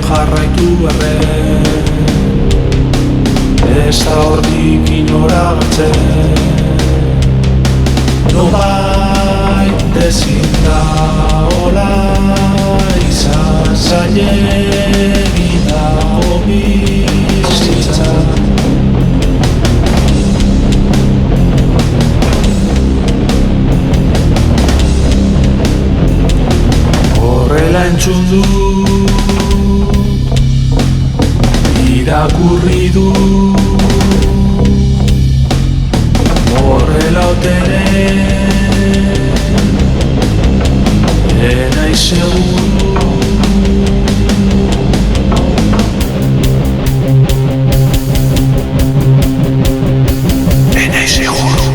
jarraitu erren, ez da hortik inora batzen. Nobait ezin da hola izan zailegi dago bizitza. Horrela entzun du, irakurri du, horrela otere enaiz seguru. Enaiz seguru.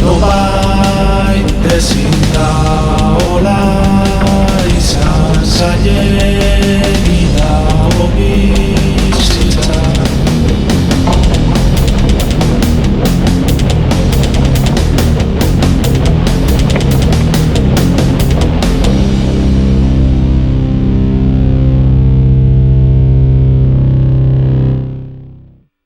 Nobait ezin